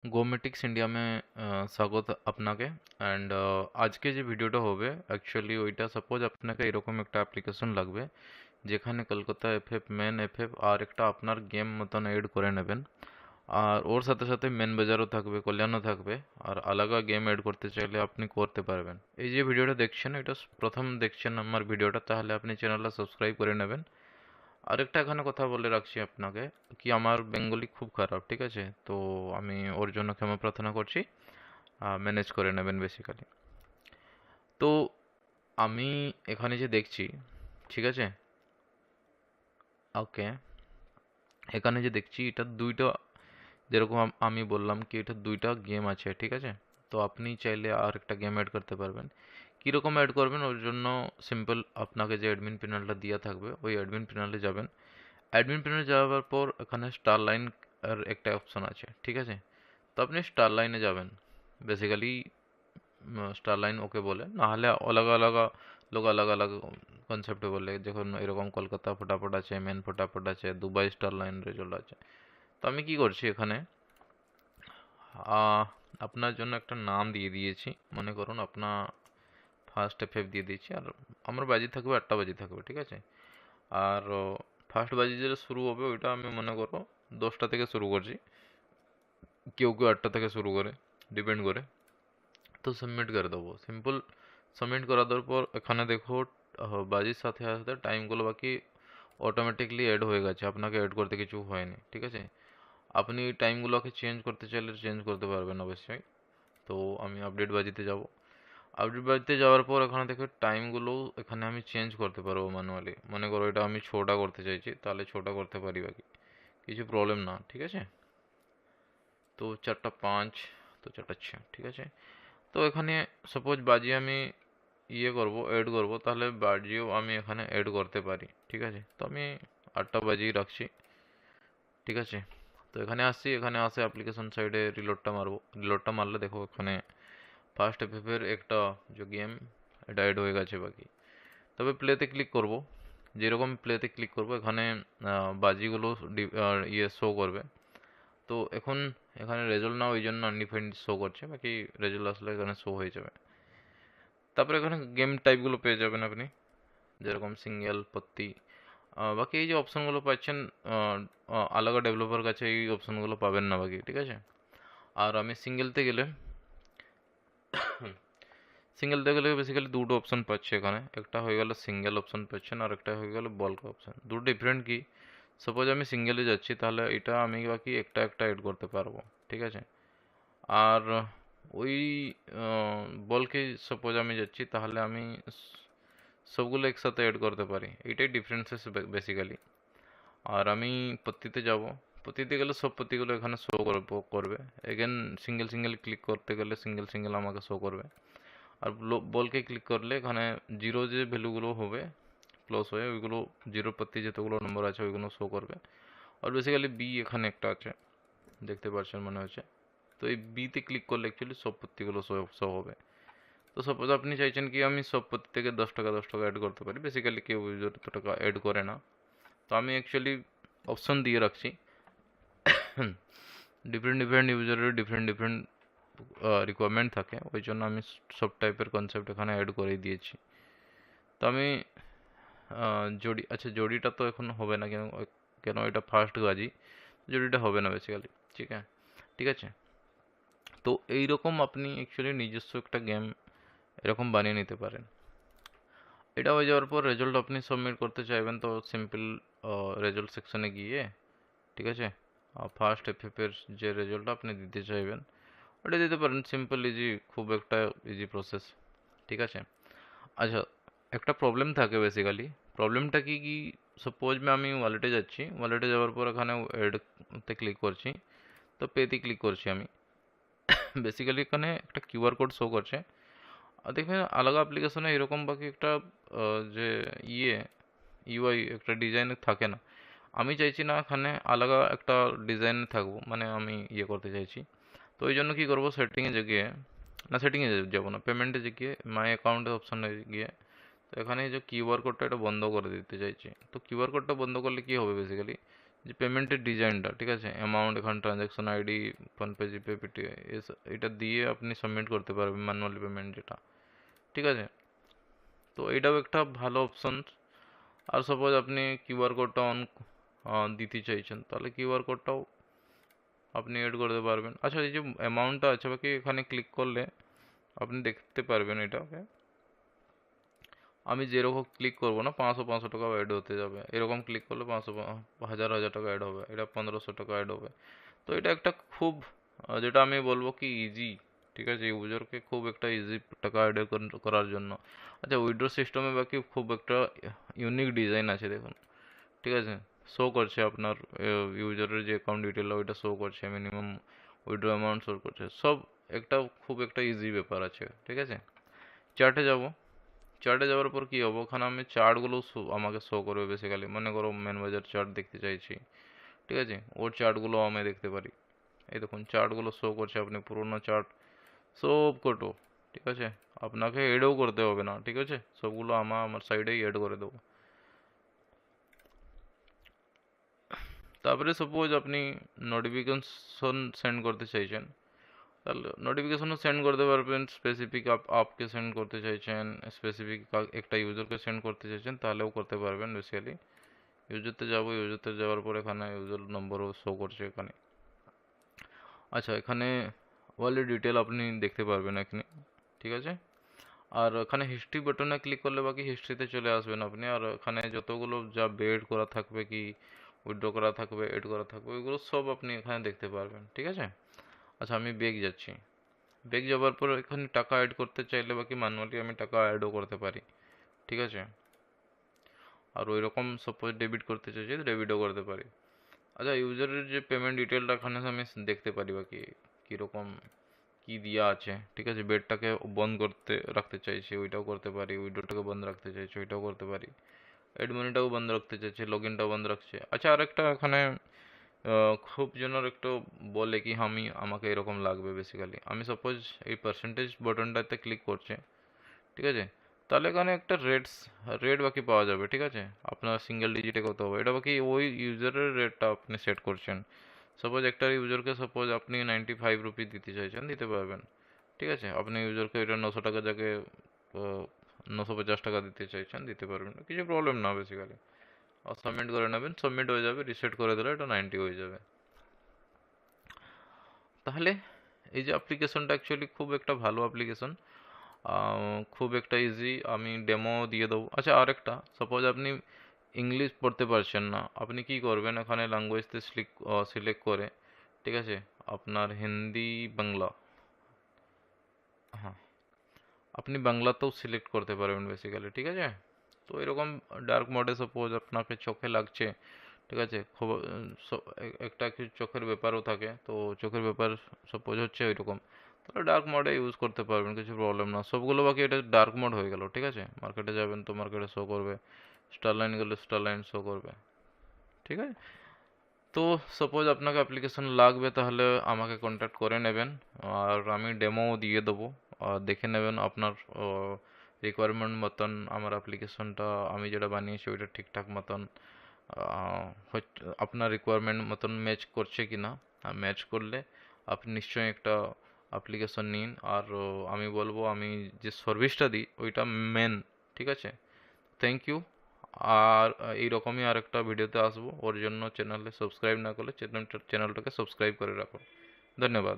গোমেটিক্স India স্বাগত আপনাকে। And আজকে যে ভিডিওটা হবে অ্যাকচুয়ালি ওইটা সাপোজ আপনাকে এরকম একটা অ্যাপ্লিকেশন লাগবে যেখানে কলকাতা এফএফ মেন এফএফ আর একটা আপনার গেম মতন এড করে নেবেন। আর ওর সাথে সাথে মেন বাজারও থাকবে, কল্যাণও থাকবে। আর আলাদা গেম এড করতে চাইলে আপনি করতে পারবেন। এই যে ভিডিওটা দেখছেন এটা প্রথম দেখছেন আমার ভিডিওটা, তাহলে আপনি চ্যানেলটা সাবস্ক্রাইব করে নেবেন। আরেকটা এখানে কথা বলে রাখছি আপনাকে কি আমার বেঙ্গলি খুব খারাপ, ঠিক আছে? তো আমি ওর জন্য ক্ষমা প্রার্থনা করছি। ম্যানেজ করে নেবেন বেসিক্যালি। তো আমি এখানে যে দেখছি, ঠিক আছে, ওকে, এখানে যে দেখছি এটা দুইটা, যেরকম আমি বললাম কি এটা দুইটা গেম আছে, ঠিক আছে? তো আপনি চাইলে আর একটা গেম অ্যাড করতে পারবেন। কীরকম অ্যাড করবেন ওর জন্য সিম্পল, আপনাকে যে অ্যাডমিন প্যানেলটা দেওয়া থাকবে ওই অ্যাডমিন প্যানেলে যাবেন। অ্যাডমিন প্যানেলে যাওয়ার পর এখানে স্টার লাইন এর একটা অপশন আছে, ঠিক আছে? তো আপনি স্টার লাইনে যাবেন বেসিক্যালি। স্টার লাইন ওকে বলে, নাহলে আলাদা আলাদা লোক আলাদা আলাদা কনসেপ্টে বলে। যখন এরকম কলকাতা ফটাফট আছে, মেন ফটাফট আছে, দুবাই স্টার লাইন রেজাল্ট আছে। তো আমি কি করছি এখানে, আপনার জন্য একটা নাম দিয়ে দিয়েছি। মনে করুন আপনার ফার্স্ট এফএফ দিয়ে দিয়েছি। আর আমার বাজি থাকবে 8টা বাজি থাকবে, ঠিক আছে? আর ফার্স্ট বাজি যেটা শুরু হবে ওইটা আমি মনে করো 10টা থেকে শুরু করছি। কেউ কেউ 8টা থেকে শুরু করে, ডিপেন্ড করে। তো সাবমিট করে দেবো সিম্পল। সাবমিট করা দেওয়ার পর এখানে দেখো বাজির সাথে সাথে টাইমগুলো বাকি অটোমেটিকলি অ্যাড হয়ে গেছে, আপনাকে অ্যাড করতে কিছু হয়নি, ঠিক আছে? আপনি এই টাইমগুলোকে চেঞ্জ করতে চাইলে চেঞ্জ করতে পারবেন অবশ্যই। তো আমি আপডেট বাজিতে যাব। আপডেট বাজিতে যাওয়ার পর এখানে দেখো টাইমগুলো এখানে আমি চেঞ্জ করতে পারবো ম্যানুয়ালি। মনে করো এটা আমি 6টা করতে চাইছি, তাহলে 6টা করতে পারি, বাকি কিছু প্রবলেম না, ঠিক আছে? তো 4টা 5, তো 4টা 6, ঠিক আছে? তো এখানে সাপোজ বাজি আমি করব, এড করব, তাহলে বাজিও আমি এখানে এড করতে পারি, ঠিক আছে? তো আমি 8টা বাজিয়ে রাখছি, ঠিক আছে? তো এখানে আসছি, এখানে আসে অ্যাপ্লিকেশন সাইডে রিলোডটা মারবো। রিলোডটা মারলে দেখো এখানে ফার্স্ট এফএফের একটা যে গেম এটা এড হয়ে গেছে বাকি। তবে প্লেতে ক্লিক করব, যেরকম প্লেতে ক্লিক করব এখানে বাজিগুলো শো করবে। তো এখন এখানে রেজাল্ট না, ওই জন্য আনডিফাইন্ড শো করছে, বাকি রেজাল্ট আসলে এখানে শো হয়ে যাবে। তারপরে এখানে গেম টাইপগুলো পেয়ে যাবেন আপনি, যেরকম সিঙ্গেল, পত্তি। বাকি এই যে অপশনগুলো পাচ্ছেন, আলাদা ডেভেলপার কাছে এই অপশনগুলো পাবেন না বাকি, ঠিক আছে? আর আমি সিঙ্গেলতে গেলে বেসিক্যালি দুটো অপশন পাচ্ছি এখানে। একটা হয়ে গেল সিঙ্গেল অপশন পাচ্ছেন, আর একটা হয়ে গেল বল্ক অপশন। দুটো ডিফারেন্ট কি, সাপোজ আমি সিঙ্গেলে যাচ্ছি তাহলে এটা আমি বাকি একটা একটা এড করতে পারবো, ঠিক আছে? আর ওই বলকে সাপোজ আমি যাচ্ছি তাহলে আমি সবগুলো একসাথে এড করতে পারি। এইটাই ডিফারেন্সেস বেসিক্যালি। আর আমি পত্তিতে যাব, পত্তিতে গেলে সব পত্তিগুলো এখানে শো করবে। এগেন সিঙ্গেল সিঙ্গেল ক্লিক করতে গেলে সিঙ্গেল সিঙ্গেল আমাকে শো করবে। আর বলকে ক্লিক করলে এখানে জিরো যে ভ্যালুগুলো হবে ক্লোজ হয়ে ওইগুলো, জিরো পত্তি যতগুলো নম্বর আছে ওইগুলো শো করবে। আর বেসিক্যালি বি এখানে একটা আছে, দেখতে পাচ্ছেন মনে হচ্ছে। তো এই বিতে ক্লিক করলে অ্যাকচুয়ালি সব পত্তিগুলো শো হবে। তো সাপোজ আপনি চাইছেন কি আমি সব পত্তি থেকে 10 টাকা 10 টাকা অ্যাড করতে পারি, বেসিক্যালি কেউ যত টাকা অ্যাড করে না। তো আমি অ্যাকচুয়ালি অপশন দিয়ে রাখছি। ডিফারেন্ট ডিফারেন্ট ইউজারের ডিফারেন্ট ডিফারেন্ট রিকোয়ারমেন্ট থাকে, ওই জন্য আমি সব টাইপের কনসেপ্ট এখানে অ্যাড করে দিয়েছি। তো আমি জড়ি, আচ্ছা জড়িটা তো এখন হবে না, কেন? কেন এটা ফার্স্ট বাজি, জড়িটা হবে না বেসিক্যালি, ঠিক আছে? ঠিক আছে। তো এইরকম আপনি অ্যাকচুয়ালি নিজস্ব একটা গেম এরকম বানিয়ে নিতে পারেন। এটা হয়ে যাওয়ার পর রেজাল্ট আপনি সাবমিট করতে চাইবেন, তো সিম্পল রেজাল্ট সেকশনে গিয়ে, ঠিক আছে, ফার্স্ট এফএফের যে রেজাল্টটা আপনি দিতে চাইবেন ওটা দিতে পারেন। সিম্পল ইজি, খুব একটা ইজি প্রসেস, ঠিক আছে? আচ্ছা, একটা প্রবলেম থাকে বেসিক্যালি। প্রবলেমটা কি কি, সাপোজ আমি ওয়ালেটে যাচ্ছি, ওয়ালেটে যাওয়ার পর এখানে এডতে ক্লিক করছি, তো পেতে ক্লিক করছি আমি। বেসিক্যালি এখানে একটা কিউআর কোড শো করছে। আর দেখবেন আলাদা অ্যাপ্লিকেশনে এরকম বাকি একটা যে ইয়ে ইউআই একটা ডিজাইন থাকে না। আমি চাইছি না এখানে আলাদা একটা ডিজাইন থাকবো, মানে আমি করতে চাইছি। তো ওই জন্য কী করবো, সেটিংয়ে গিয়ে, না সেটিংয়ে যাবো না, পেমেন্টে গিয়ে মাই অ্যাকাউন্টের অপশানে গিয়ে, তো এখানে এই যে কিউআর কোডটা এটা বন্ধ করে দিতে চাইছি। তো কিউআর কোডটা বন্ধ করলে কী হবে বেসিক্যালি, যে পেমেন্টের ডিজাইনটা, ঠিক আছে, অ্যামাউন্ট, এখানে ট্রানজ্যাকশন আইডি, ফোনপে, জিপে, পেটিএম, এটা দিয়ে আপনি সাবমিট করতে পারবেন ম্যানুয়ালি পেমেন্ট যেটা, ঠিক আছে। তো এটাও একটা ভালো অপশন। আর সাপোজ আপনি কিউআর কোডটা অন দিতে চাইছেন, তাহলে কিউআর কোডটাও আপনি এড করতে পারবেন। আচ্ছা, এই যে অ্যামাউন্টটা আছে বাকি, এখানে ক্লিক করলে আপনি দেখতে পারবেন এটাকে। আমি যেরকম ক্লিক করব না, 500 টাকা অ্যাড হতে যাবে। এরকম ক্লিক করলে 500 1000 টাকা অ্যাড হবে, এটা 1500 টাকা অ্যাড হবে। তো এটা একটা খুব যেটা আমি বলবো কি ইজি, ঠিক আছে, ইউজারকে খুব একটা ইজি টাকা অ্যাড করার জন্য। আচ্ছা, উইথড্র সিস্টেমে বাকি খুব একটা ইউনিক ডিজাইন আছে দেখুন, ঠিক আছে। শো করছে আপনার ইউজারের যে অ্যাকাউন্ট ডিটেল ওইটা শো করছে, মিনিমাম উইথড্র অ্যামাউন্ট শো করছে, সব একটা খুব একটা ইজি ব্যাপার আছে, ঠিক আছে। চার্টে যাব, চার্টে যাওয়ার পর কী হবো, ওখানে আমি চার্টগুলো আমাকে শো করবে বেসিক্যালি। মনে করো মেন বাজার চার্ট দেখতে চাইছি, ঠিক আছে, ওর চার্টগুলো আমি দেখতে পারি। এই দেখুন চার্টগুলো শো করছে, আপনি পুরোনো চার্ট সব কটো, ঠিক আছে, আপনাকে এডও করতে হবে না, ঠিক আছে, সবগুলো আমার সাইডেই এড করে দেবো। তারপরে সাপোজ আপনি নোটিফিকেশন সেন্ড করতে চাইছেন, তাহলে নোটিফিকেশনও সেন্ড করতে পারবেন। স্পেসিফিক আপকে সেন্ড করতে চাইছেন, স্পেসিফিক একটা ইউজারকে সেন্ড করতে চাইছেন, তাহলেও করতে পারবেন বেসিক্যালি। ইউজারতে যাবো, ইউজারতে যাওয়ার পর এখানে ইউজার নম্বরও শো করছে এখানে। আচ্ছা, এখানে ওয়ালেট ডিটেল আপনি দেখতে পারবেন এখানে, ঠিক আছে। আর এখানে হিস্ট্রি বাটনে ক্লিক করলে বাকি হিস্ট্রিতে চলে আসবেন আপনি। আর এখানে যতগুলো যা বেড করা থাকবে, কি উইথড্র করা থাকবে, এড করা থাকবে, ওইগুলো সব আপনি এখানে দেখতে পারবেন, ঠিক আছে। আচ্ছা, আমি ব্যাক যাচ্ছি। ব্যাক যাওয়ার পর এখানে টাকা অ্যাড করতে চাইলে বাকি ম্যানুয়ালি আমি টাকা অ্যাডও করতে পারি, ঠিক আছে। আর ওই রকম সাপোজ ডেবিট করতে চাইছি, ডেবিটও করতে পারি। আচ্ছা, ইউজারের যে পেমেন্ট ডিটেলটা এখানে আমি দেখতে পারি বাকি কীরকম কি দেওয়া আছে, ঠিক আছে। বেডটাকে বন্ধ করতে রাখতে চাইছি, ওইটাও করতে পারি। উইডোটাকে বন্ধ রাখতে চাইছি, ওইটাও করতে পারি। অ্যাড মানিটাও বন্ধ রাখতে চাইছি, লগ ইনটাও বন্ধ রাখছে। আচ্ছা, আরেকটা এখানে খুব জনের একটু বলে কি আমাকে এরকম লাগবে বেসিক্যালি। আমি সাপোজ এই পার্সেন্টেজ বাটনটাতে ক্লিক করছে, ঠিক আছে, তাহলে এখানে একটা রেট বাকি পাওয়া যাবে, ঠিক আছে। আপনার সিঙ্গেল ডিজিটে কত হবে, এটা বাকি ওই ইউজারের রেটটা আপনি সেট করছেন। সাপোজ একটা ইউজারকে সাপোজ আপনি 95 রুপি দিতে চাইছেন, দিতে পারবেন, ঠিক আছে। আপনি ইউজারকে এটা 900 টাকা জায়গায় 950 টাকা দিতে চাইছেন, দিতে পারবেন, কিছু প্রবলেম না বেসিক্যালি। আর সাবমিট করে নেবেন, সাবমিট হয়ে যাবে, রিসেট করে দিলে এটা 90 হয়ে যাবে। তাহলে এই যে অ্যাপ্লিকেশনটা অ্যাকচুয়ালি খুব একটা ভালো অ্যাপ্লিকেশন, খুব একটা ইজি। আমি ডেমো দিয়ে দেবো। আচ্ছা, আরেকটা, সাপোজ আপনি ইংলিশ পড়তে পারছেন না, আপনি কি করবেন, এখানে ল্যাঙ্গুয়েজতে সিলেক্ট করে, ঠিক আছে, আপনার হিন্দি, বাংলা, হ্যাঁ, আপনি বাংলাতেও সিলেক্ট করতে পারবেন বেসিক্যালি, ঠিক আছে। তো এরকম ডার্ক মোডে সাপোজ আপনাকে চোখে লাগছে, ঠিক আছে, খুব একটা কিছু চোখের ব্যাপারও থাকে, তো চোখের ব্যাপার সাপোজ হচ্ছে ওইরকম, তাহলে ডার্ক মোডে ইউজ করতে পারবেন, কিছু প্রবলেম না। সবগুলো বাকি এটা ডার্ক মোড হয়ে গেল, ঠিক আছে। মার্কেটে যাবেন তো মার্কেটে শো করবে, স্টারলাইন গেলে স্টারলাইন শো করবে, ঠিক আছে। তো সাপোজ আপনাকে অ্যাপ্লিকেশন লাগবে, তাহলে আমাকে কন্ট্যাক্ট করে নেবেন, আর আমি ডেমো দিয়ে দেবো, আর দেখে নেবেন আপনার রিকোয়ারমেন্ট মতন আমার অ্যাপ্লিকেশনটা আমি যেটা বানিয়েছি ওইটা ঠিকঠাক মতন আপনার রিকোয়ারমেন্ট মতন ম্যাচ করছে কি না। ম্যাচ করলে আপনি নিশ্চয়ই একটা অ্যাপ্লিকেশন নিন। আর আমি বলবো আমি যে সার্ভিসটা দিই ওইটা মেন, ঠিক আছে। Thank you. আর এইরকমই আরেকটা ভিডিওতে আসবো, ওর জন্য চ্যানেলে সাবস্ক্রাইব না করলে চ্যানেলটাকে সাবস্ক্রাইব করে রাখো। ধন্যবাদ।